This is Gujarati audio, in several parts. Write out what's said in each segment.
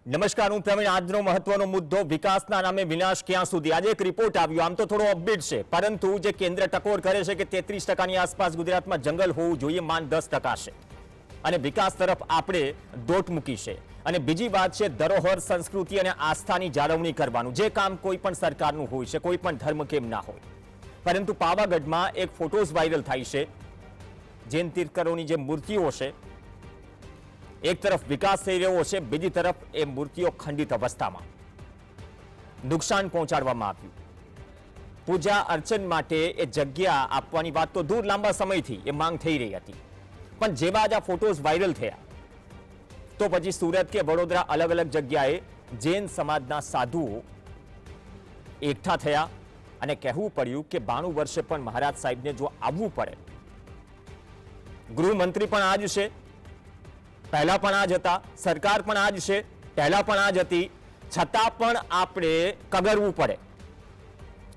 નમસ્કાર, હું પ્રવીણ. આજનો મહત્વનો મુદ્દો વિકાસના નામે વિનાશ ક્યાં સુધી. આજે એક રિપોર્ટ આવ્યો, આમ તો થોડો અપડેટ છે, પરંતુ જે કેન્દ્ર ટકોર કરે છે કે 33% આસપાસ ગુજરાતમાં જંગલ હોવું જોઈએ, માન 10% છે અને વિકાસ તરફ આપણે દોટ મૂકી છે. અને બીજી વાત છે ધરોહર, સંસ્કૃતિ અને આસ્થાની જાળવણી કરવાનું, જે કામ કોઈ પણ સરકારનું હોય છે, કોઈ પણ ધર્મ કેમ ના હોય. પરંતુ પાવાગઢમાં એક ફોટોઝ વાયરલ થાય છે. જૈન તીર્થંકરોની જે મૂર્તિઓ છે, એક તરફ વિકાસ થઈ રહ્યો છે, બીજી તરફ એ મૂર્તિઓ ખંડિત અવસ્થામાં, નુકસાન પહોંચાડવામાં આવ્યું. પૂજા અર્ચન માટે એ જગ્યા આપવાની વાત તો દૂર, લાંબા સમયથી એ માંગ થઈ રહી હતી. પણ જેવા જ આ ફોટોઝ વાયરલ થયા તો પછી સુરત કે વડોદરા અલગ અલગ જગ્યાએ જૈન સમાજના સાધુઓ એકઠા થયા અને કહેવું પડ્યું કે 92 વર્ષે પણ મહારાજ સાહેબને જો આવવું પડે. ગૃહમંત્રી પણ આ જ છે, પહેલા પણ આ જ હતા, સરકાર પણ આ જ છે, પહેલા પણ આ જ હતી, છતાં પણ આપણે કગરવું પડે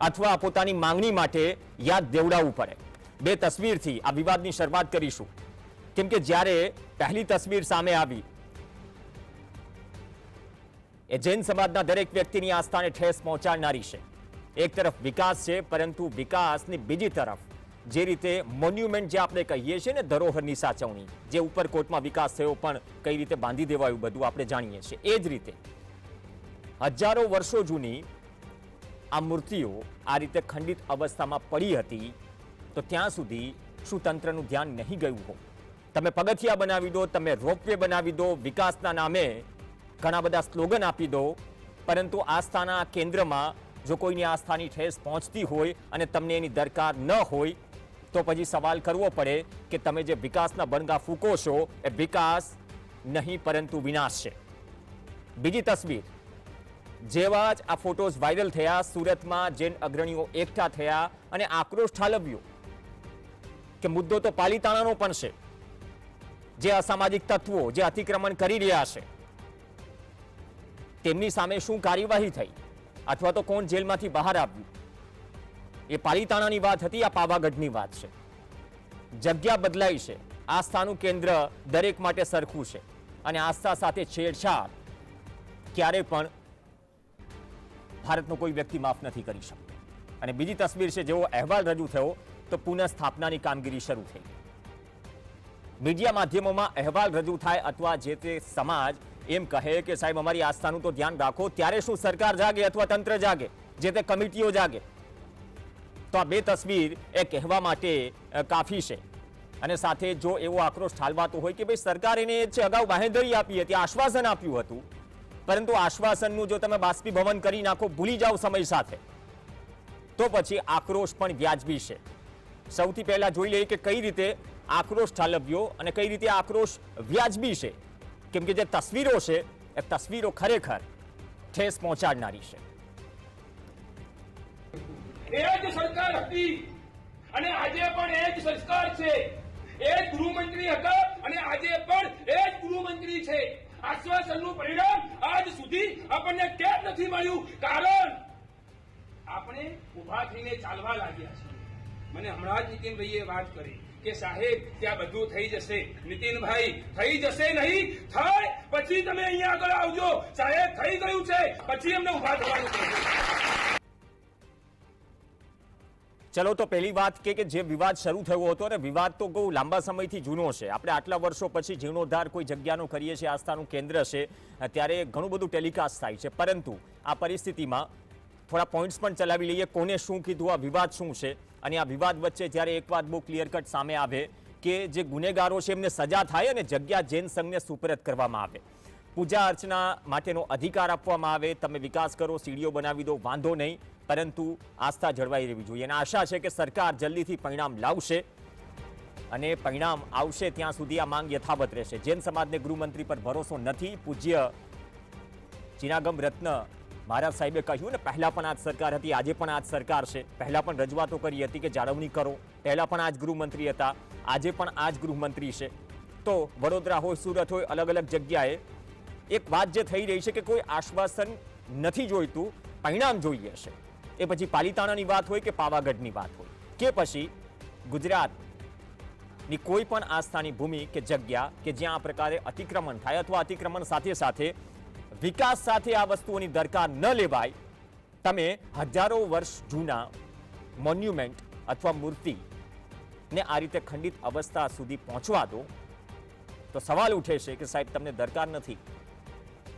અથવા પોતાની માંગણી માટે યાદ દેવડાવવું પડે. બે તસવીરથી આ વિવાદની શરૂઆત કરીશું, કેમ કે જ્યારે પહેલી તસવીર સામે આવી એ જૈન સમાજના દરેક વ્યક્તિની આસ્થાને ઠેસ પહોંચાડનારી છે. એક તરફ વિકાસ છે, પરંતુ વિકાસની બીજી તરફ જે રીતે મોન્યુમેન્ટ જે આપણે કહીએ છીએ ને, ધરોહરની સાચવણી, જે ઉપરકોટમાં વિકાસ થયો પણ કઈ રીતે બાંધી દેવાયું બધું આપણે જાણીએ છીએ. એ જ રીતે હજારો વર્ષો જૂની આ મૂર્તિઓ આ રીતે ખંડિત અવસ્થામાં પડી હતી, તો ત્યાં સુધી શું તંત્રનું ધ્યાન નહીં ગયું હોય? તમે પગથિયા બનાવી દો, તમે રોપવે બનાવી દો, વિકાસના નામે ઘણા બધા સ્લોગન આપી દો, પરંતુ આસ્થાના કેન્દ્રમાં જો કોઈની આસ્થાની ઠેસ પહોંચતી હોય અને તમને એની દરકાર ન હોય, તો પછી સવાલ કરવો પડે કે તમે જે વિકાસના બણગા ફૂંકો છો એ વિકાસ નહીં પરંતુ વિનાશ છે. બીજી તસવીર, જેવા જ આ ફોટોઝ વાયરલ થયા, સુરતમાં જૈન અગ્રણીઓ એકઠા થયા અને આક્રોશ ઠાલવ્યો કે મુદ્દો તો પાલીતાણાનો પણ છે. જે અસામાજિક તત્વો જે અતિક્રમણ કરી રહ્યા છે તેમની સામે શું કાર્યવાહી થઈ અથવા તો કોણ જેલમાંથી બહાર આવ્યું, એ પાલીતાણાની વાત હતી, આ પાવાગઢની વાત છે. જગ્યા બદલાઈ છે, આસ્થાનું કેન્દ્ર દરેક માટે સરખું છે અને આસ્થા સાથે છેડછાડ ક્યારે પણ ભારતનો કોઈ વ્યક્તિ માફ નથી કરી શકતો. અને બીજી તસવીર છે, જેવો અહેવાલ રજૂ થયો તો પુનઃસ્થાપનાની કામગીરી શરૂ થઈ. મીડિયા માધ્યમોમાં અહેવાલ રજૂ થાય અથવા જે તે સમાજ એમ કહે કે સાહેબ અમારી આસ્થાનું તો ધ્યાન રાખો, ત્યારે શું સરકાર જાગે અથવા તંત્ર જાગે, જે તે કમિટીઓ જાગે? તો આ બે તસવીર એ કહેવા માટે કાફી છે. અને સાથે જો એવો આક્રોશ ઠાલવાતો હોય કે ભાઈ સરકાર એને છે અગાઉ બાંહેધરી આપી હતી, આશ્વાસન આપ્યું હતું, પરંતુ આશ્વાસનનું જો તમે બાષ્પીભવન કરી નાખો, ભૂલી જાઓ સમય સાથે, તો પછી આક્રોશ પણ વ્યાજબી છે. સૌથી પહેલા જોઈ લઈએ કે કઈ રીતે આક્રોશ ઠાલવ્યો અને કઈ રીતે આક્રોશ વ્યાજબી છે, કેમ કે જે તસવીરો છે એ તસવીરો ખરેખર ઠેસ પહોંચાડનારી છે. એ જ સરકાર હતી અને આજે પણ એ જ સરકાર છે. એ જ ગૃહમંત્રી હતા અને આજે પણ એ જ ગૃહમંત્રી છે. આશ્વાસનનું પરિણામ આજ સુધી આપણને કેમ નથી મળ્યું? કારણ આપણે ઉભા થઈને ચાલવા લાગ્યા છીએ. મને હમણાં જ નીતિનભાઈએ વાત કરી કે સાહેબ ત્યાં બધું થઈ જશે. નીતિનભાઈ, થઈ જશે નહીં, થાય પછી તમે અહીંયા આગળ આવજો. સાહેબ થઈ ગયું છે, પછી અમને ઉભા થવાનું કહેજો. ચલો, તો પહેલી વાત કે જે વિવાદ શરૂ થયો હતો, અને વિવાદ તો બહુ લાંબા સમયથી જૂનો છે. આપણે આટલા વર્ષો પછી જીર્ણોદ્ધાર કોઈ જગ્યાનો કરીએ છીએ, આસ્થાનું કેન્દ્ર છે, ત્યારે ઘણું બધું ટેલિકાસ્ટ થાય છે. પરંતુ આ પરિસ્થિતિમાં થોડા પોઈન્ટ્સ પણ ચલાવી લઈએ, કોને શું કીધું, આ વિવાદ શું છે. અને આ વિવાદ વચ્ચે જ્યારે એક વાત બહુ ક્લિયર કટ સામે આવે કે જે ગુનેગારો છે એમને સજા થાય અને જગ્યા જૈન સંઘને સુપરત કરવામાં આવે, પૂજા અર્ચના માટેનો અધિકાર આપવામાં આવે, તમે વિકાસ કરો, સીડીઓ બનાવી દો, વાંધો નહીં, પરંતુ આસ્થા જળવાઈ રહેવી જોઈએ. અને આશા છે કે સરકાર જલ્દીથી પરિણામ લાવશે અને પરિણામ આવશે ત્યાં સુધી આ માંગ યથાવત રહેશે. જૈન સમાજને ગૃહમંત્રી પર ભરોસો નથી. પૂજ્ય ચિનાગમ રત્ન મહારાજ સાહેબે કહ્યું ને, પહેલા પણ આ જ સરકાર હતી, આજે પણ આ જ સરકાર છે. પહેલા પણ રજૂઆતો કરી હતી કે જાળવણી કરો, પહેલા પણ આ જ ગૃહમંત્રી હતા, આજે પણ આ જ ગૃહમંત્રી છે. તો વડોદરા હોય, સુરત હોય, અલગ અલગ જગ્યાએ એક વાત જે થઈ રહી છે કે કોઈ આશ્વાસન નથી જોઈતું, પરિણામ જોઈએ છે. એ પછી પાલીતાણાની વાત હોય કે પાવાગઢની વાત હોય કે પછી ગુજરાતની કોઈ પણ આસ્થાની ભૂમિ કે જગ્યા કે જ્યાં આ પ્રકારે અતિક્રમણ થાય અથવા અતિક્રમણ સાથે સાથે વિકાસ સાથે આ વસ્તુઓની દરકાર ન લેવાય, તમે હજારો વર્ષ જૂના મોન્યુમેન્ટ અથવા મૂર્તિ ને આ રીતે ખંડિત અવસ્થા સુધી પહોંચવા દો, તો સવાલ ઉઠે છે કે સાહેબ તમને દરકાર નથી,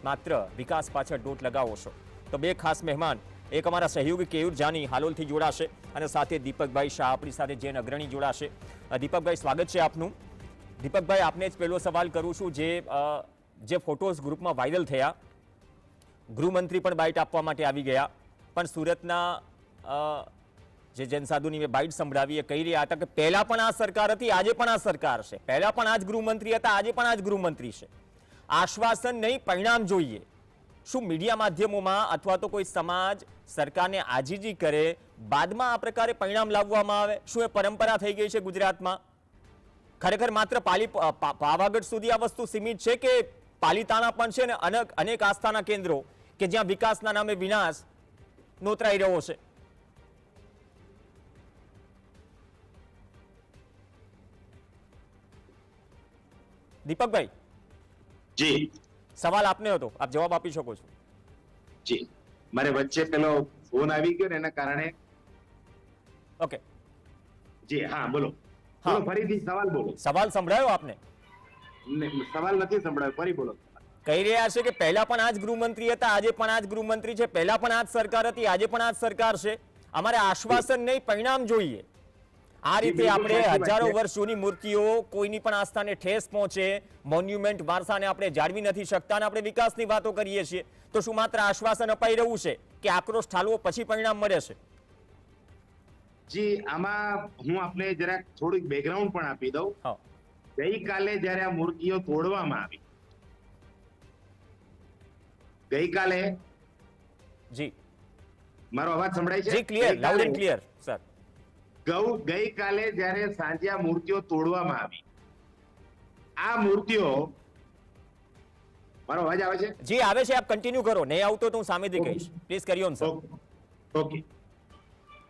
માત્ર વિકાસ પાછળ દોટ લગાવો છો. તો બે ખાસ મહેમાન, એક અમારા સહયોગી કેયુર જાની હાલોલથી જોડાશે અને સાથે દીપકભાઈ શાહ આપણી સાથે જૈન અગ્રણી જોડાશે. દીપકભાઈ, સ્વાગત છે આપનું. દીપકભાઈ, આપને જ પહેલો સવાલ કરું છું. જે ફોટોઝ ગ્રુપમાં વાયરલ થયા, ગૃહમંત્રી પણ બાઇટ આપવા માટે આવી ગયા, પણ સુરતના જે જૈન સાધુની મેં બાઇટ સંભળાવી એ કહી રહ્યા હતા કે પહેલા પણ આ સરકાર હતી, આજે પણ આ સરકાર છે, પહેલા પણ આ જ ગૃહમંત્રી હતા, આજે પણ આ જ ગૃહમંત્રી છે. આશ્વાસન નહીં, પરિણામ જોઈએ. શું મીડિયા માધ્યમોમાં અથવા તો કોઈ સમાજ સરકારને આજીજી કરે, બાદમાં આ પ્રકારે પરિણામ લાવવામાં આવે? શું એ પરંપરા થઈ ગઈ છે ગુજરાતમાં? ખરેખર માત્ર પાવાગઢ સુધી આ વસ્તુ સીમિત છે કે પાલીતાણા પણ છે ને અનેક આસ્થાના કેન્દ્રો કે જ્યાં વિકાસના નામે વિનાશ નોતરાઈ રહ્યો છે? દીપકભાઈ જી, સવાલ આપને હતો, આપ જવાબ આપી શકો છો. જી, મારે વચ્ચે પેલો ફોન આવી ગયો ને એના કારણે. ઓકે જી હા, બોલો. હા. બોલો, ફરીથી સવાલ બોલો. સવાલ સંભળાયો આપને? સવાલ નથી સંભળાયો, ફરી બોલો. કહી રહ્યા છે કે પહેલા પણ આ જ ગૃહમંત્રી હતા, આજે પણ આ જ ગૃહમંત્રી છે, પહેલા પણ આ જ સરકાર હતી, આજે પણ આ જ સરકાર છે. અમારે આશ્વાસન નહીં, પરિણામ જોઈએ. આ રીતે આપણે હજારો વર્ષ જૂની મૂર્તિઓ, કોઈની પણ આસ્થાને ઠેસ પહોંચે, મોન્યુમેન્ટ વારસાને આપણે જાળવી નથી શકતા અને આપણે વિકાસની વાતો કરીએ છીએ. તો શું માત્ર આશ્વાસન અપાઈ રહ્યું છે કે આક્રોશ ઠાલવો પછી પરિણામ મળે છે? જી, આમાં હું આપને જરાક થોડુંક બેકગ્રાઉન્ડ પણ આપી દઉં. ગઈકાલે જ્યારે આ મૂર્તિઓ તોડવામાં આવી, ગઈકાલે જી, મારો અવાજ સંભળાય છે? જી, clear, loud and clear sir. ગઈકાલે જ્યારે સાંજે આ મૂર્તિઓ તોડવામાં આવી, આ મૂર્તિઓ, મારો અવાજ આવે છે? જી આવે છે, આપ કન્ટિન્યુ કરો. નહીં આવતો તો હું સામેથી કહીશ. Please carry on sir. Okay.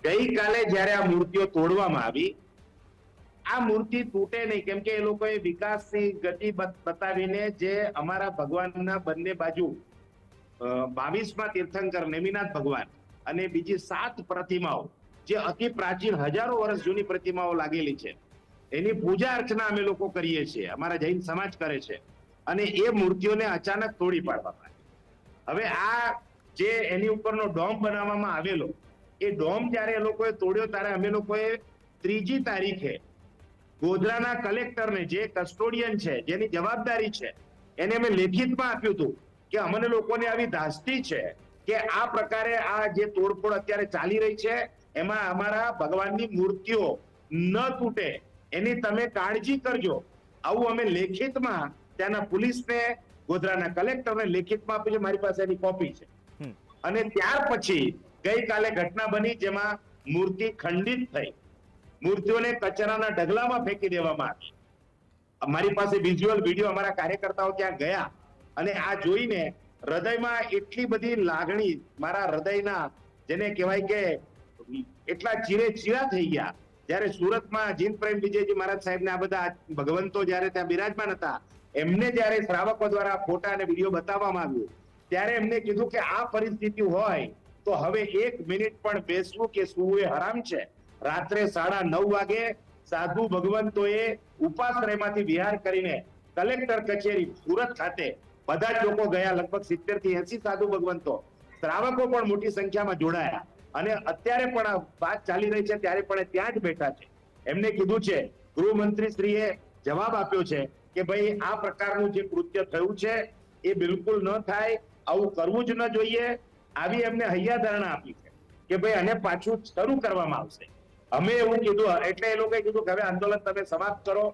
ગઈકાલે જ્યારે આ મૂર્તિઓ તોડવામાં આવી, આ મૂર્તિ તૂટે નહીં, કેમ કે એ લોકોએ વિકાસની ગતિ બતાવીને જે અમારા ભગવાનના બંને બાજુ 22માં તીર્થંકર નેમિનાથ ભગવાન અને બીજી 7 પ્રતિમાઓ જે અતિ પ્રાચીન હજારો વર્ષ જૂની પ્રતિમાઓ લાગેલી છે, એની પૂજા અર્ચના અમે લોકો કરીએ છીએ, અમારા જૈન સમાજ કરે છે, અને એ મૂર્તિઓને અચાનક તોડી પાડવામાં આવી. હવે આ જે એની ઉપરનો ડોમ બનાવવામાં આવેલો, એ ડોમ જ્યારે એ લોકોએ તોડ્યો ત્યારે અમે લોકોએ 3જી તારીખે ગોધરાના કલેક્ટરને, જે કસ્ટોડિયન છે, જેની જવાબદારી છે, એને અમે લેખિતમાં આપ્યું હતું કે અમને લોકોને આવી ધાસ્તી છે કે આ પ્રકારે આ જે તોડફોડ અત્યારે ચાલી રહી છે એમાં અમારા ભગવાનની મૂર્તિઓ ન તૂટે એની તમે કાળજી કરજો. આવું અમે લેખિતમાં ત્યાંના પોલીસને, ગોધરાના કલેક્ટરને લેખિતમાં આપ્યું છે. મારી પાસે એની કોપી છે. અને ત્યાર પછી ગઈકાલે ઘટના બની જેમાં મૂર્તિ ખંડિત થઈ, મૂર્તિઓને કચરાના ઢગલામાં ફેંકી દેવામાં આવી. મારી પાસે વિઝ્યુઅલ વિડીયો, અમારા કાર્યકર્તાઓ ત્યાં ગયા અને આ જોઈને હૃદયમાં એટલી બધી લાગણી, મારા હૃદયના જેને કહેવાય કે એટલા ચીરે ચીરા થઈ ગયા. જ્યારે સુરતમાં જીન પ્રેમ વિજયજી મહારાજ સાહેબને આ બધા ભગવંતો જ્યારે ત્યાં બિરાજમાન હતા, એમને જ્યારે શ્રાવકો દ્વારા ફોટા અને વિડીયો બતાવવામાં આવ્યું, ત્યારે એમને કીધું કે આ પરિસ્થિતિ હોય તો હવે 1 મિનિટ પણ બેસવું કે સૂવું એ હરામ છે. રાત્રે 9:30 વાગે સાધુ ભગવંતોએ ઉપાશ્રયમાંથી વિહાર કરીને કલેક્ટર કચેરી સુરત ખાતે બધા જ લોકો ગયા. લગભગ 70 થી 80 સાધુ ભગવંતો, શ્રાવકો પણ મોટી સંખ્યામાં જોડાયા અને અત્યારે પણ આ વાત ચાલી રહી છે ત્યારે પણ ત્યાં જ બેઠા છે. એમને કીધું છે, ગૃહમંત્રી શ્રીએ જવાબ આપ્યો છે કે ભાઈ આ પ્રકારનું જે કૃત્ય થયું છે એ બિલકુલ ન થાય, આવું કરવું જ ન જોઈએ. આવી એમને હૈયાધારણા આપી છે કે ભાઈ આને પાછું શરૂ કરવામાં આવશે. અમે એવું કીધું એટલે એ લોકોએ કીધું કે હવે આંદોલન તમે સમાપ્ત કરો.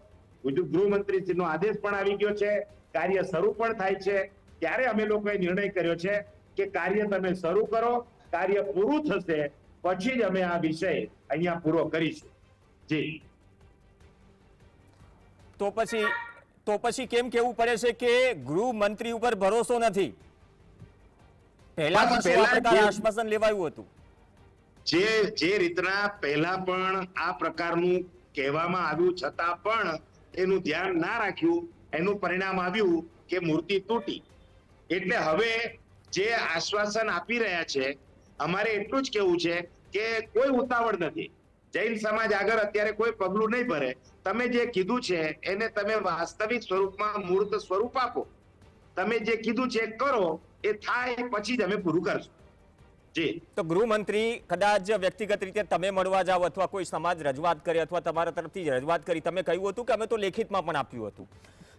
ગૃહમંત્રીશ્રીનો આદેશ પણ આવી ગયો છે, કાર્ય શરૂ પણ થાય છે. ત્યારે અમે લોકોએ નિર્ણય કર્યો છે કે કાર્ય તમે શરૂ કરો, કાર્ય પૂરું થશે પછી જ અમે આ વિષય અહીંયા પૂરો કરીશું. જી, તો પછી કેમ કેવું પડે છે કે ગૃહમંત્રી ઉપર ભરોસો નથી? પહેલા પણ આ પ્રકારે આશ્વાસન લેવાયું હતું. જે રીતના પહેલા પણ આ પ્રકારનું કહેવામાં આવ્યું છતાં પણ એનું ધ્યાન ના રાખ્યું, એનું પરિણામ આવ્યું કે મૂર્તિ તૂટી. એટલે હવે જે આશ્વાસન આપી રહ્યા છે, અમારે એટલું જ કેવું છે કે કોઈ ઉતાવળ નથી. જૈન સમાજ આગળ અત્યારે કોઈ પગલું નહીં ભરે. તમે જે કીધું છે એને તમે વાસ્તવિક સ્વરૂપમાં મૂર્ત સ્વરૂપ આપો. તમે જે કીધું છે કરો, એ થાય પછી જ અમે પૂરું કરશું. જી. તો ગૃહમંત્રી કદાચ વ્યક્તિગત રીતે તમે મળવા જાઓ અથવા કોઈ સમાજ રજૂઆત કરે અથવા તમારા તરફથી રજૂઆત કરી, તમે કહ્યું હતું કે અમે તો લેખિતમાં પણ આપ્યું હતું,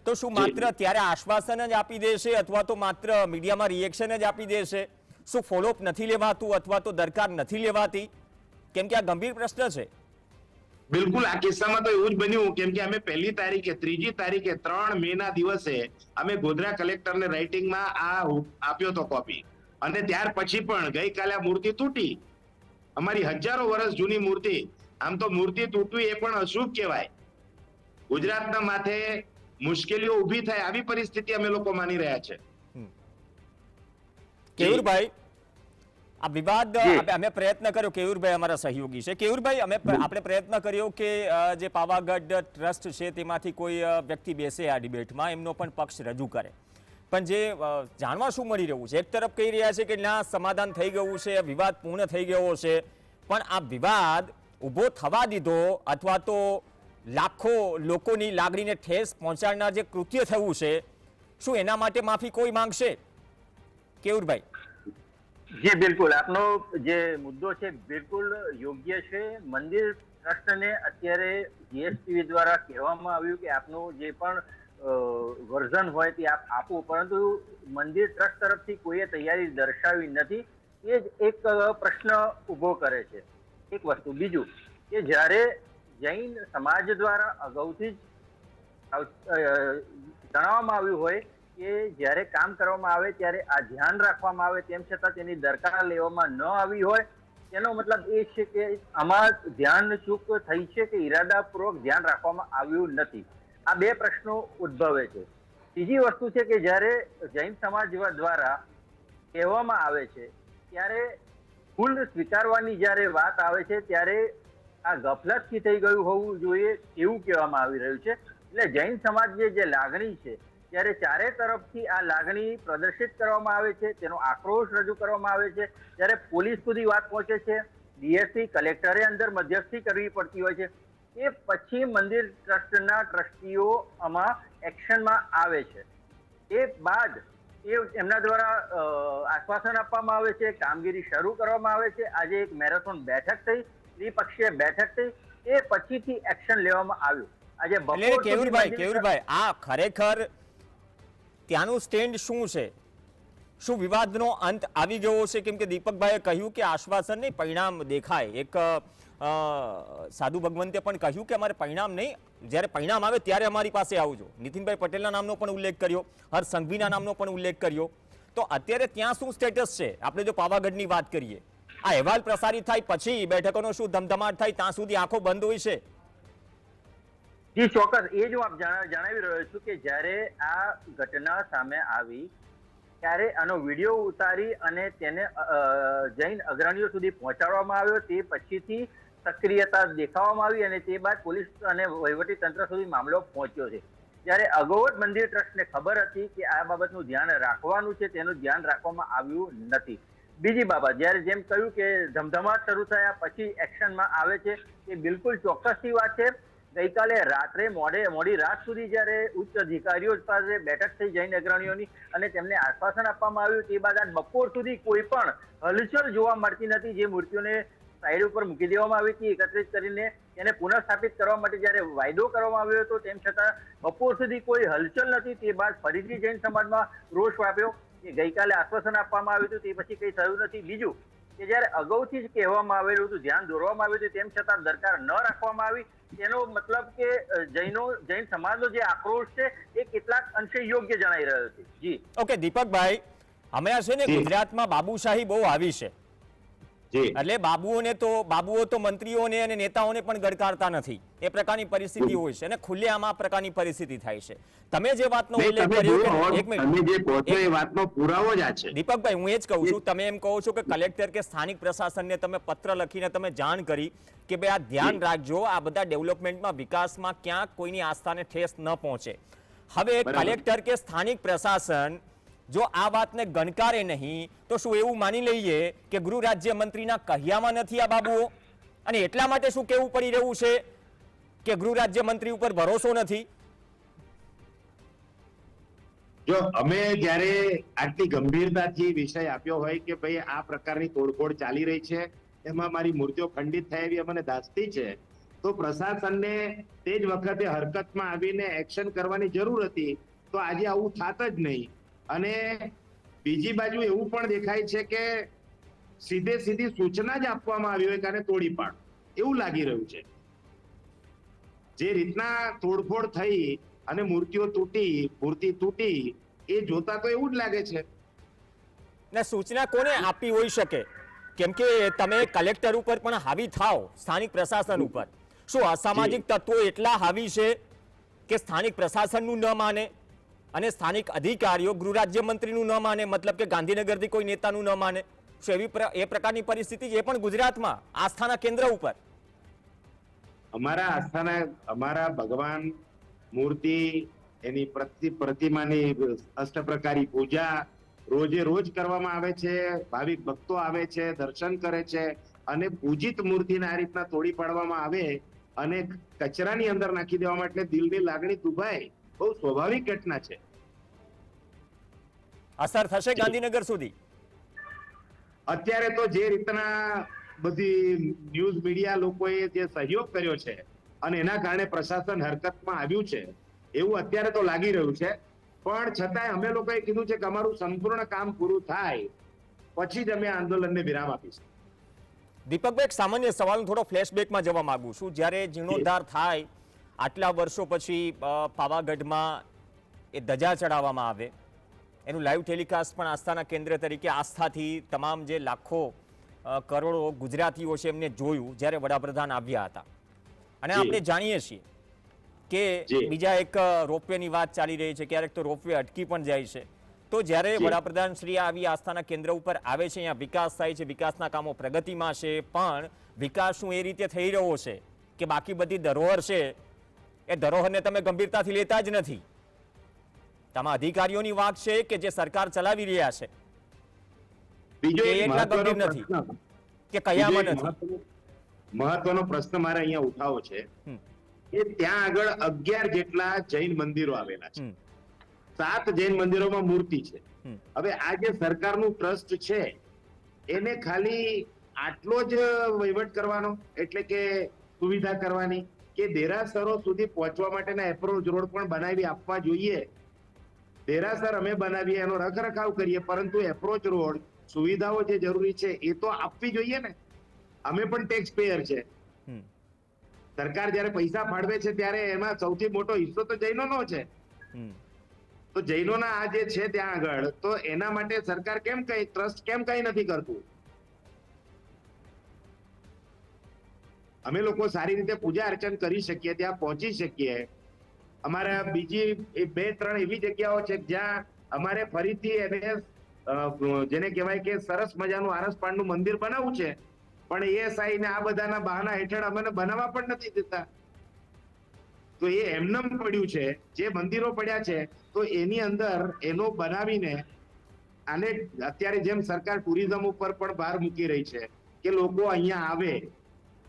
તો શું માત્ર ત્યારે આશ્વાસન જ આપી દેશે અથવા તો માત્ર મીડિયામાં રિએક્શન જ આપી દેશે? શું ફોલોઅપ નથી લેવાતું અથવા તો દરકાર નથી લેવાતી? કેમ કે આ ગંભીર પ્રશ્ન છે. બિલકુલ, આ કિસ્સામાં તો એવું જ બન્યું, કેમ કે અમે 1લી તારીખે 3જી તારીખે 3 મેના દિવસે અમે ગોધરા કલેક્ટરને રાઇટિંગમાં આ આપ્યો તો કોપી, અને ત્યાર પછી પણ ગઈકાલે આ મૂર્તિ તૂટી. અમારી હજારો વર્ષ જૂની મૂર્તિ, આમ તો મૂર્તિ તૂટવી એ પણ અશુભ કહેવાય. ગુજરાતના માથે મુશ્કેલીઓ ઊભી થાય આવી પરિસ્થિતિ અમે લોકો માની રહ્યા છે. કેયુરભાઈ, આ વિવાદ અમે પ્રયત્ન કર્યો, કેયુરભાઈ અમારા સહયોગી છે. કેયુરભાઈ, આપણે પ્રયત્ન કર્યો કે જે પાવાગઢ ટ્રસ્ટ છે તેમાંથી કોઈ વ્યક્તિ બેસે આ ડિબેટમાં, એમનો પણ પક્ષ રજૂ કરે. પણ જે જાણવા શું મળી રહ્યું છે, એક તરફ કહી રહ્યા છે કે ના સમાધાન થઈ ગયું છે, વિવાદ પૂર્ણ થઈ ગયો છે, પણ આ વિવાદ ઊભો થવા દીધો અથવા તો લાખો લોકોની લાગણીને ઠેસ પહોંચાડનાર જે કૃત્ય થયું છે, શું એના માટે માફી કોઈ માંગશે? કેયુરભાઈ. જી બિલકુલ, આપનો જે મુદ્દો છે બિલકુલ યોગ્ય છે. મંદિર ટ્રસ્ટને અત્યારે જીએસટીવી દ્વારા કહેવામાં આવ્યું કે આપનું જે પણ વર્ઝન હોય તે આપ આપો, પરંતુ મંદિર ટ્રસ્ટ તરફથી કોઈએ તૈયારી દર્શાવી નથી. એ જ એક પ્રશ્ન ઊભો કરે છે. એક વસ્તુ. બીજું કે જ્યારે જૈન સમાજ દ્વારા અગાઉથી જ જણાવવામાં આવ્યું હોય કે જ્યારે કામ કરવામાં આવે ત્યારે આ ધ્યાન રાખવામાં આવે, તેમ છતાં તેની દરકાર લેવામાં ન આવી હોય, તેનો મતલબ એ છે કે આમાં ધ્યાન ચૂક થઈ છે કે ઈરાદાપૂર્વક ધ્યાન રાખવામાં આવ્યું નથી. આ બે પ્રશ્નો ઉદ્ભવે છે. ત્રીજી વસ્તુ છે કે જ્યારે જૈન સમાજ દ્વારા કહેવામાં આવે છે ત્યારે ભૂલ સ્વીકારવાની જ્યારે વાત આવે છે ત્યારે આ ગફલતથી થઈ ગયું હોવું જોઈએ એવું કહેવામાં આવી રહ્યું છે. એટલે જૈન સમાજની જે લાગણી છે, ત્યારે ચારે તરફથી આ લાગણી પ્રદર્શિત કરવામાં આવે છે, તેનો આક્રોશ રજૂ કરવામાં આવે છે, ત્યારે પોલીસ સુધી વાત પહોંચે છે, ડીએસપી કલેક્ટરે અંદર મધ્યસ્થી કરવી પડતી હોય છે, એ પછી મંદિર ટ્રસ્ટના ટ્રસ્ટીઓ આમાં એક્શનમાં આવે છે. એ બાદ એમના દ્વારા આશ્વાસન આપવામાં આવે છે, કામગીરી શરૂ કરવામાં આવે છે. આજે એક મેરેથોન બેઠક થઈ, ત્રિપક્ષીય બેઠક થઈ, એ પછીથી એક્શન લેવામાં આવ્યું. આજે કેયુરભાઈ, આ ખરેખર ત્યાંનું સ્ટેન્ડ શું છે? શું વિવાદનો અંત આવી ગયો છે? કેમ કે દીપકભાઈએ કહ્યું કે આશ્વાસન નહીં, પરિણામ દેખાય. એક સાધુ ભગવંતે પણ કહ્યું કે અમારે પરિણામ નહીં, જ્યારે પરિણામ આવે ત્યારે અમારી પાસે આવજો. નીતિનભાઈ પટેલના નામનો પણ ઉલ્લેખ કર્યો, હર્ષ સંઘવીના નામનો પણ ઉલ્લેખ કર્યો. તો અત્યારે ત્યાં શું સ્ટેટસ છે? આપણે જો પાવાગઢની વાત કરીએ, આ અહેવાલ પ્રસારિત થાય પછી બેઠકોનો શું ધમધમાટ થાય ત્યાં સુધી આંખો બંધ હોય છે? જી ચોક્કસ, એ જ હું આપ જણાવી રહ્યો છું કે જ્યારે આ ઘટના સામે આવી ત્યારે આનો વિડીયો ઉતારી અને તેને જૈન અગ્રણીઓ સુધી પહોંચાડવામાં આવ્યો. તે પછીથી સક્રિયતા દેખાવામાં આવી અને તે બાદ પોલીસ અને વહીવટી તંત્ર સુધી મામલો પહોંચ્યો છે. ત્યારે અગાઉ જ મંદિર ટ્રસ્ટને ખબર હતી કે આ બાબતનું ધ્યાન રાખવાનું છે, તેનું ધ્યાન રાખવામાં આવ્યું નથી. બીજી બાબત, જ્યારે જેમ કહ્યું કે ધમધમાટ શરૂ થયા પછી એક્શનમાં આવે છે, એ બિલકુલ ચોક્કસની વાત છે. ગઈકાલે રાત્રે મોડી રાત સુધી જ્યારે ઉચ્ચ અધિકારીઓ પાસે બેઠક થઈ જૈન અગ્રણીઓની અને તેમને આશ્વાસન આપવામાં આવ્યું, તે બાદ આજ બપોર સુધી કોઈ પણ હલચલ જોવા મળતી નથી. જે મૂર્તિઓને સાઈડ ઉપર મૂકી દેવામાં આવી હતી એકત્રિત કરીને તેને પુનઃસ્થાપિત કરવા માટે જ્યારે વાયદો કરવામાં આવ્યો હતો, તેમ છતાં બપોર સુધી કોઈ હલચલ નથી. તે બાદ ફરીથી જૈન સમાજમાં રોષ વ્યાપ્યો કે ગઈકાલે આશ્વાસન આપવામાં આવ્યું હતું, તે પછી કંઈ થયું નથી. બીજું કે જ્યારે અગાઉથી જ કહેવામાં આવેલું હતું, ધ્યાન દોરવામાં આવ્યું હતું, તેમ છતાં દરકાર ન રાખવામાં આવી, તેનો મતલબ કે જૈન સમાજનો જે આક્રોશ છે એ કેટલાક અંશે યોગ્ય જણાઈ રહ્યો છે. જી ઓકે દીપકભાઈ, હમણાં છે ને ગુજરાતમાં બાબુશાહી બહુ આવી છે, એટલે બાબુઓ તો મંત્રીઓને અને નેતાઓને પણ ગડકારતા નથી. એ પ્રકારની પરિસ્થિતિ હોય છે અને ખુલ્લેઆમ આ પ્રકારની પરિસ્થિતિ થાય છે. તમે જે વાતનો ઉલ્લેખ કર્યો, એક મિનિટ, એ વાતનો પુરાવો જ આ છે. દીપકભાઈ, હું એ જ કહું છું, તમે એમ કહો છો કે કલેક્ટર કે સ્થાનિક પ્રશાસનને તમે પત્ર લખીને તમે જાણ કરી કે ભાઈ આ ધ્યાન રાખજો, આ બધા ડેવલપમેન્ટમાં વિકાસમાં ક્યાંક કોઈની આસ્થાને ઠેસ ન પહોંચે. હવે કલેક્ટર કે સ્થાનિક પ્રશાસન જો આ વાતને ગણકારે નહીં તો શું એવું માની લઈએ કે ગૃહ રાજ્યમંત્રીના કહ્યામાં નથી આ બાબુઓ, અને એટલા માટે શું કહેવું પડી રહ્યું છે કે ગૃહ રાજ્યમંત્રી ઉપર ભરોસો નથી? જો અમે જ્યારે આટલી ગંભીરતાથી વિષય આપ્યો હોય કે ભાઈ આ પ્રકારની તોડફોડ ચાલી રહી છે, એમાં મારી મૂર્તિઓ ખંડિત થાય એવી અમને દાસ્તી છે, તો પ્રશાસનને તે જ વખતે હરકતમાં આવીને એક્શન કરવાની જરૂર હતી, તો આજે આવું થાત જ નહીં. અને બીજી બાજુ એવું પણ દેખાય છે કે સીધી સૂચના જ આપવામાં આવી હોય કે આને તોડી પાડ, એવું લાગી રહ્યું છે. જે રીતના તોડફોડ થઈ અને મૂર્તિ તૂટી એ જોતા તો એવું જ લાગે છે. ને સૂચના કોને આપી હોઈ શકે? કેમ કે તમે કલેક્ટર ઉપર પણ હાવી થાવ, સ્થાનિક પ્રશાસન ઉપર. શું અસામાજિક તત્વો એટલા હાવી છે કે સ્થાનિક પ્રશાસનનું ન માને અને સ્થાનિક અધિકારીઓ ગૃહ રાજ્યમંત્રીનું ન માને, મતલબ કે ગાંધીનગરથી કોઈ નેતાનું ન માને? શું એવી એ પ્રકારની પરિસ્થિતિ એ પણ ગુજરાતમાં આસ્થાના કેન્દ્ર ઉપર? અમારા આસ્થાના, અમારા ભગવાન મૂર્તિ, એની પ્રતિમાની અષ્ટપ્રકારી પૂજા રોજે રોજ કરવામાં આવે છે. ભાવિક ભક્તો આવે છે, દર્શન કરે છે, અને પૂજિત મૂર્તિને આ રીતના તોડી પાડવામાં આવે અને કચરાની અંદર નાખી દેવામાં એટલે દિલની લાગણી દુભાય. બહુ સ્વાભાવિક ઘટના છે. અસર થશે ગાંધીનગર સુધી? અત્યારે તો જે રીતના બધી ન્યૂઝ મીડિયા લોકોએ જે સહયોગ કર્યો છે અને એના કારણે પ્રશાસન હરકતમાં આવ્યું છે એવું અત્યારે તો લાગી રહ્યું છે. પણ છતાંય અમે લોકોએ કીધું છે કે અમારું સંપૂર્ણ કામ પૂરું થાય પછી જ અમે આંદોલનને વિરામ આપીશું. દીપકભાઈ, એક સામાન્ય સવાલ, થોડો ફ્લેશબેકમાં જવા માંગુ છું. જ્યારે જીર્ણોદ્ધાર થાય આટલા વર્ષો પછી પાવાગઢમાં એ ધજા ચડાવવામાં આવે, એનું લાઈવ ટેલિકાસ્ટ પણ આસ્થાના કેન્દ્ર તરીકે આસ્થાથી તમામ જે લાખો કરોડો ગુજરાતીઓ છે એમને જોયું જ્યારે વડાપ્રધાન આવ્યા હતા. અને આપણે જાણીએ છીએ કે બીજા એક રોપવેની વાત ચાલી રહી છે, ક્યારેક તો રોપવે અટકી પણ જાય છે. તો જ્યારે વડાપ્રધાન શ્રી આવી આસ્થાના કેન્દ્ર ઉપર આવે છે, અહીંયા વિકાસ થાય છે, વિકાસના કામો પ્રગતિમાં છે, પણ વિકાસ શું એ રીતે થઈ રહ્યો છે કે બાકી બધી ધરોહર છે એ ધરોહરને તમે ગંભીરતાથી લેતા જ નથી? તમારા અધિકારીઓની વાત છે કે જે સરકાર ચલાવી રહ્યા છે બીજો એક એટલા ગંભીર નથી કે કયામાં નથી? મહત્વનો પ્રશ્ન મારે અહીંયા ઉઠાવો છે કે ત્યાં આગળ 11 જેટલા જૈન મંદિરો આવેલા છે. 7 જૈન મંદિરોમાં મૂર્તિ છે. હવે આ જે સરકારનું ટ્રસ્ટ છે એને ખાલી આટલો જ વહીવટ કરવાનો, એટલે કે સુવિધા કરવાની, કે દેરાસરો સુધી પહોંચવા માટેના એપ્રોચ રોડ પણ બનાવી આપવા જોઈએ. દેરાસર અમે બનાવીએ, એનો રખરખાવ કરીએ, પરંતુ એપ્રોચ રોડ, સુવિધાઓ જે જરૂરી છે એ તો આપવી જોઈએ ને. અમે પણ ટેક્સ પેયર છે. સરકાર જયારે પૈસા ફાળવે છે ત્યારે એમાં સૌથી મોટો હિસ્સો તો જૈનોનો છે. તો જૈનોના આ જે છે ત્યાં આગળ, તો એના માટે સરકાર કેમ કઈ ટ્રસ્ટ કેમ કઈ નથી કરતું? અમે લોકો સારી રીતે પૂજા અર્ચન કરી શકીએ, ત્યાં પહોંચી શકીએ. અમારા બીજી 2-3 એવી જગ્યાઓ છે જ્યાં અમારે ફરીથી એને જેને કહેવાય કે સરસ મજાનું આરસપાળનું મંદિર બનાવવું છે, પણ ESI ને આ બધાના બહાના હેઠળ અમને બનાવવા પણ નથી દેતા. તો એ એમનેમ પડ્યું છે. જે મંદિરો પડ્યા છે તો એની અંદર એનો બનાવીને આને અત્યારે જેમ સરકાર ટુરિઝમ ઉપર પણ ભાર મૂકી રહી છે કે લોકો અહીંયા આવે,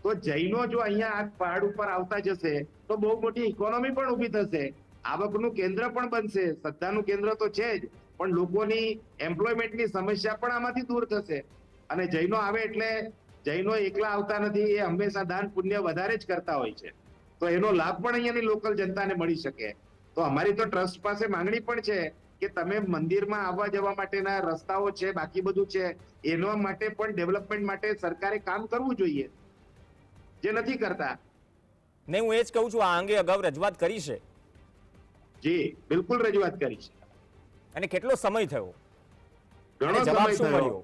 તો જૈનો જો અહીંયા આ પહાડ ઉપર આવતા જશે તો બહુ મોટી ઇકોનોમી પણ ઊભી થશે, આવકનું કેન્દ્ર પણ બનશે. શ્રદ્ધાનું કેન્દ્ર તો છે જ, પણ લોકોની એમ્પ્લોયમેન્ટની સમસ્યા પણ આમાંથી દૂર થશે. અને જૈનો આવે એટલે જૈનો એકલા આવતા નથી, એ હંમેશા દાન પુણ્ય વધારે જ કરતા હોય છે. તો એનો લાભ પણ અહીંયાની લોકલ જનતાને મળી શકે. તો અમારી તો ટ્રસ્ટ પાસે માંગણી પણ છે કે તમે મંદિરમાં આવવા જવા માટેના રસ્તાઓ છે, બાકી બધું છે, એના માટે પણ ડેવલપમેન્ટ માટે સરકારે કામ કરવું જોઈએ, જે નથી કરતા. નહીં, હું એ જ કહું છું, આ અંગે અગાઉ રજૂઆત કરી છે? જી બિલકુલ રજૂઆત કરી છે. અને કેટલો સમય થયો? ઘણો જવાબ સમય શું મળ્યો?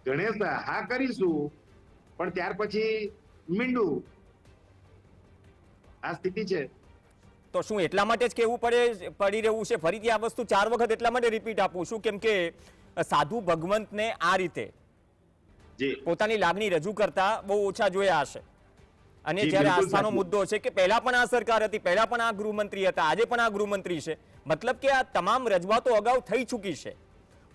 ગણેશ, હા કરીશું, પણ ત્યાર પછી મીંડું. આ સ્થિતિ છે. તો શું એટલા માટે જ કહેવું પડી રહ્યું છે? ફરીથી આ વસ્તુ 4 વખત એટલા માટે રિપીટ આપું છું કેમ કે સાધુ ભગવંતને આ રીતે પોતાની લાગણી રજૂ કરતા બહુ ઓછા જોયા હશે. અને જ્યારે આસ્થાનો મુદ્દો છે કે પહેલા પણ આ સરકાર હતી, પહેલા પણ આ ગૃહમંત્રી હતા, આજે પણ આ ગૃહમંત્રી છે, મતલબ કે આ તમામ રજૂઆતો અગાઉ થઈ ચૂકી છે,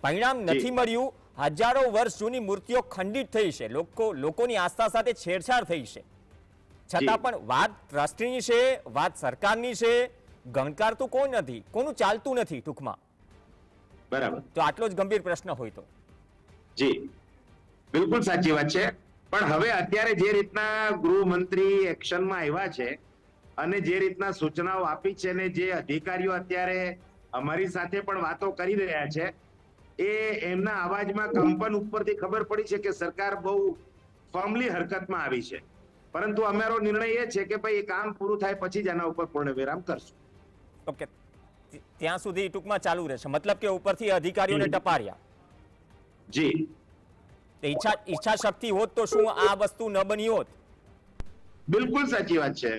પરિણામ નથી મળ્યું, હજારો વર્ષ જૂની મૂર્તિઓ ખંડિત થઈ છે, લોકોની આસ્થા સાથે છેડછાડ થઈ છે, છતાં પણ વાત ટ્રસ્ટીની છે, વાત સરકારની છે, ગણકારતું કોઈ નથી, કોનું ચાલતું નથી ટૂંકમાં. બરાબર. તો આટલો જ ગંભીર પ્રશ્ન હોય તો જી બિલકુલ સાચી વાત છે. પણ હવે અત્યારે જે રીતના ગૃહમંત્રી એક્શનમાં આવ્યા છે અને જે રીતના સૂચનાઓ આપી છે ને જે અધિકારીઓ અત્યારે અમારી સાથે પણ વાતો કરી રહ્યા છે, એ એમના અવાજમાં કંપન ઉપરથી ખબર પડી છે કે સરકાર બહુ ફર્મલી હરકતમાં આવી છે. પરંતુ અમારો નિર્ણય એ છે કે ભાઈ એ કામ પૂરું થાય પછી જ આના ઉપર પૂર્ણ વિરામ કરશું. ઓકે, ત્યાં સુધી ટૂંકમાં ચાલુ રહેશે, મતલબ કે ઉપરથી અધિકારીઓને ટપાર્યા. જી ઈચ્છા શક્તિ હોત તો શું આ વસ્તુ ન બની હોત? બિલકુલ સાચી વાત છે.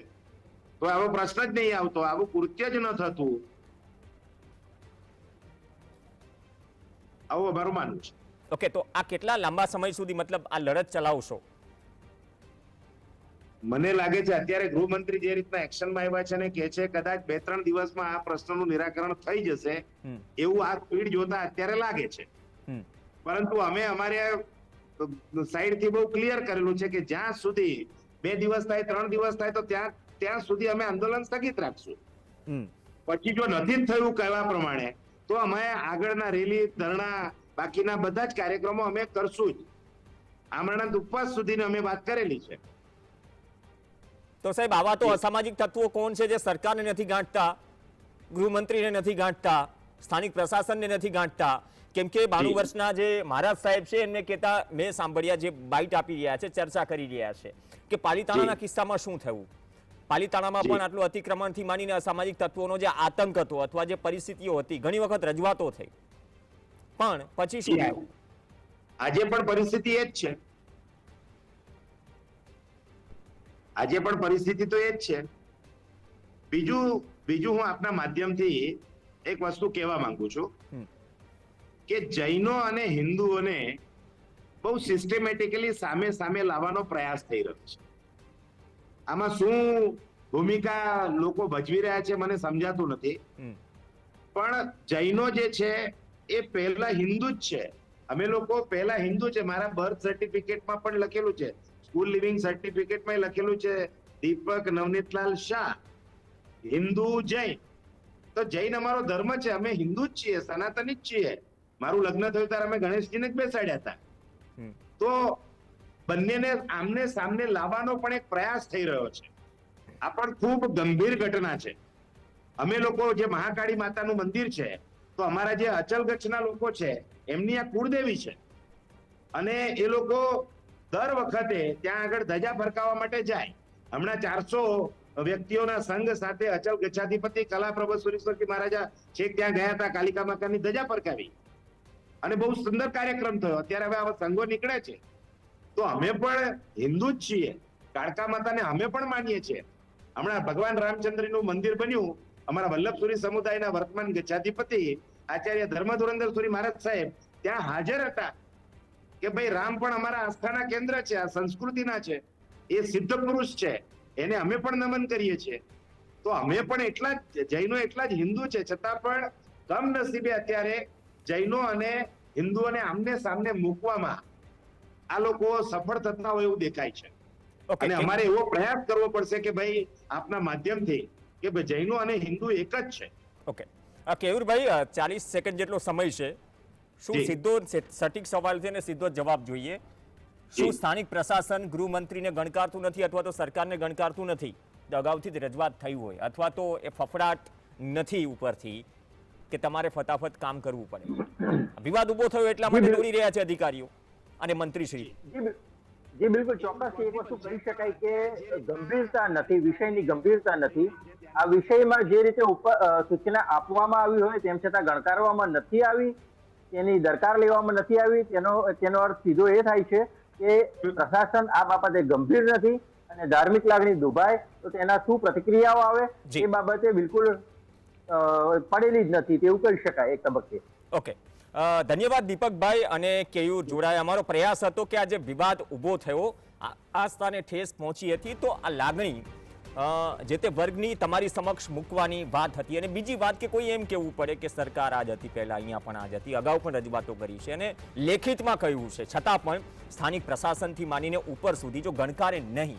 તો આવો પ્રશ્ન જ નહીં આવતો, આવું કૃત્ય જ ન થતું, આવું અમારું માનવું છે. ઓકે, તો આ કેટલા લાંબા સમય સુધી મતલબ આ લડત ચલાવશો? મને લાગે છે અત્યારે ગૃહમંત્રી જે રીતના એક્શનમાં આવ્યા છે ને કે છે કદાચ 2-3 દિવસમાં આ પ્રશ્નનું નિરાકરણ થઈ જશે એવું આ સ્પીડ જોતા અત્યારે લાગે છે. પરંતુ અમે અમારે સાઈડ થી બહુ ક્લિયર કરેલું છે કે જ્યાં સુધી 2 દિવસ થાય 3 દિવસ થાય તો ત્યાં સુધી અમે આંદોલન સ્થગિત રાખશું. પછી જો નથી જ થયું કહેવા પ્રમાણે તો અમે આગળના રેલી, ધરણા, બાકીના બધા જ કાર્યક્રમો અમે કરશું જ. આમરણાંત ઉપવાસ સુધીની અમે વાત કરેલી છે. તો સાહેબ, આવા તો અસામાજિક તત્વો કોણ છે જે સરકારને નથી ગાંઠતા, ગૃહમંત્રીને નથી ગાંઠતા, સ્થાનિક પ્રશાસનને નથી ગાંઠતા? કેમ કે 92 વર્ષના જે મહારાજ સાહેબ છે એમને કહેતા મેં સાંભળ્યા, જે બાઇટ આપી રહ્યા છે, ચર્ચા કરી રહ્યા છે કે પાલિતાણાના કિસ્સામાં શું થયું. પાલિતાણામાં પણ આટલું અતિક્રમણથી માનીને અસામાજિક તત્વોનો જે આતંક હતો અથવા જે પરિસ્થિતિઓ હતી, ઘણી વખત રજૂઆતો થઈ, પણ પછી શું થયું? આજે પણ પરિસ્થિતિ એ જ છે. આજે પણ પરિસ્થિતિ તો એ જ છે. બીજું હું આપના માધ્યમથી એક વસ્તુ કહેવા માંગુ છું કે જૈનો અને હિન્દુઓને બહુ સિસ્ટમેટિકલી સામે લાવવાનો પ્રયાસ થઈ રહ્યો છે. આમાં શું ભૂમિકા લોકો ભજવી રહ્યા છે મને સમજાતું નથી, પણ જૈનો જે છે એ પહેલા હિન્દુ જ છે. અમે લોકો પહેલા હિન્દુ છે. મારા બર્થ સર્ટિફિકેટમાં પણ લખેલું છે, સ્કૂલ લિવિંગ સર્ટિફિકેટમાં લખેલું છે દીપક નવનીતલાલ શાહ, હિન્દુ જૈન. તો જૈન અમારો ધર્મ છે, અમે હિન્દુ જ છીએ, સનાતની જ છીએ. મારું લગ્ન થયું ત્યારે અમે ગણેશજીને જ બેસાડ્યા હતા. તો બંનેને આમને સામને લાવવાનો પણ એક પ્રયાસ થઈ રહ્યો છે. આ પણ ખૂબ ગંભીર ઘટના છે. અમે લોકો જે મહાકાળી માતાનું મંદિર છે, તો અમારા જે અચલગચ્છના લોકો છે એમની આ કુળદેવી છે અને એ લોકો દર વખતે ત્યાં આગળ ધજા ફરકાવવા માટે જાય. હમણાં 400 વ્યક્તિઓના સંઘ સાથે અચલ ગચ્છાધિપતિ કલાપ્રભુ સુરેશ્વરજી મહારાજા છેક ત્યાં ગયા હતા, કાલિકા માતાની ધજા ફરકાવી અને બહુ સુંદર કાર્યક્રમ થયો. અત્યારે હવે આવા સંઘો નીકળે છે. તો અમે પણ હિન્દુ જ છીએ, કાળકા માતાને અમે પણ માનીએ છીએ. હમણાં ભગવાન રામચંદ્રનું મંદિર બન્યું, અમારા વલ્લભસુરી સમુદાયના વર્તમાન ગચ્છાધિપતિ આચાર્ય ધર્મધુરંદર સુરી મહારાજ સાહેબ ત્યાં હાજર હતા કે ભાઈ રામ પણ અમારા આસ્થાના કેન્દ્ર છે, આ સંસ્કૃતિના છે, એ સિદ્ધ પુરુષ છે, એને અમે પણ નમન કરીએ છીએ. તો અમે પણ એટલા જ જૈનો એટલા જ હિન્દુ છે, છતાં પણ કમનસીબે અત્યારે જૈનો અને હિન્દુઓને આમને સામને મૂકવામાં આ લોકો સફળ થતા હોય એવું દેખાય છે. અને અમારે એવો પ્રયાસ કરવો પડશે કે ભાઈ આપના માધ્યમથી કે ભાઈ જૈનો અને હિન્દુ એક જ છે. ઓકે, કેયુરભાઈ 40 સેકન્ડ જેટલો સમય છે. શું સીધો સટીક સવાલ છે અને સીધો જવાબ જોઈએ? શું સ્થાનિક પ્રશાસન ગૃહમંત્રીને ગણકારતું નથી અથવા તો સરકારને ગણકારતું નથી? અગાઉથી જ રજૂઆત થઈ હોય અથવા તો એ ફફડાટ નથી ઉપરથી કે તમારે ફટાફટ કામ કરવું પડે? વિવાદ ઉભો થયો એટલા માટે દોડી રહ્યા છે અધિકારીઓ અને મંત્રીશ્રી. જી બિલકુલ ચોક્કસ એક વસ્તુ કહી શકાય કે ગંભીરતા નથી, વિષયની ગંભીરતા નથી. આ વિષયમાં જે રીતે સૂચના આપવામાં આવી હોય તેમ છતાં ગણકારવામાં નથી આવી, તેની દરકાર લેવામાં નથી આવી, તેનો અર્થ સીધો એ થાય છે કે પ્રશાસન આ બાબતે ગંભીર નથી અને ધાર્મિક લાગણી દુભાય તો તેના શું પ્રતિક્રિયાઓ આવે એ બાબતે બિલકુલ પડેલી જ નથી તેવું કહી શકાય એક તબક્કે. ઓકે, ધન્યવાદ દીપકભાઈ અને કેયુર જોડાયા. અમારો પ્રયાસ હતો કે આ જે વિવાદ ઉભો થયો, આ સ્થાને ઠેસ પહોંચી હતી, તો આ લાગણી જે તે વર્ગની તમારી સમક્ષ મૂકવાની વાત હતી. અને બીજી વાત કે કોઈ એમ કહેવું પડે કે સરકાર આ જ હતી, પહેલા અહીંયા પણ આ જ હતી, અગાઉ પણ રજૂઆતો કરી છે અને લેખિતમાં કહ્યું છે, છતાં પણ સ્થાનિક પ્રશાસનથી માંડીને ઉપર સુધી જો ગણકારે નહીં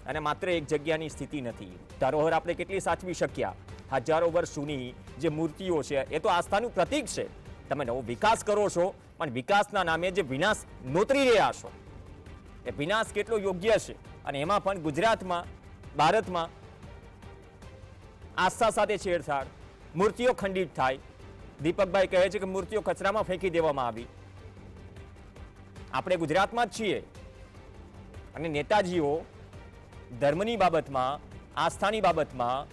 અને માત્ર એક જગ્યાની સ્થિતિ નથી, ધરોહર આપણે કેટલી સાચવી શક્યા, હજારો વર્ષ જૂની જે મૂર્તિઓ છે એ તો આસ્થાનું પ્રતીક છે. તમે નવો વિકાસ કરો છો પણ વિકાસના નામે જે વિનાશ નોતરી રહ્યા છો એ વિનાશ કેટલો યોગ્ય છે. અને એમાં પણ ગુજરાતમાં, ભારતમાં આસ્થા સાથે છેડછાડ, મૂર્તિઓ ખંડિત થાય. દીપકભાઈ કહે છે કે મૂર્તિઓ કચરામાં ફેંકી દેવામાં આવી. આપણે ગુજરાતમાં જ છીએ અને નેતાજીઓ ધર્મની બાબતમાં, આસ્થાની બાબતમાં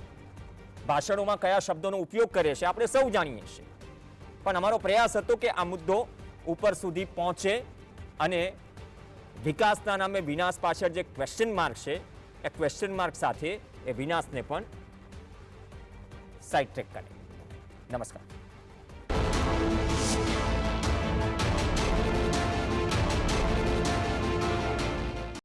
ભાષણોમાં કયા શબ્દોનો ઉપયોગ કરે છે આપણે સૌ જાણીએ છીએ. પણ અમારો પ્રયાસ હતો કે આ મુદ્દો ઉપર સુધી પહોંચે અને વિકાસના નામે વિનાશ પાછળ જે ક્વેશ્ચન માર્ક છે એ ક્વેશ્ચન માર્ક સાથે એ વિનાશને પણ સાઇડ ટ્રેક કરે. નમસ્કાર.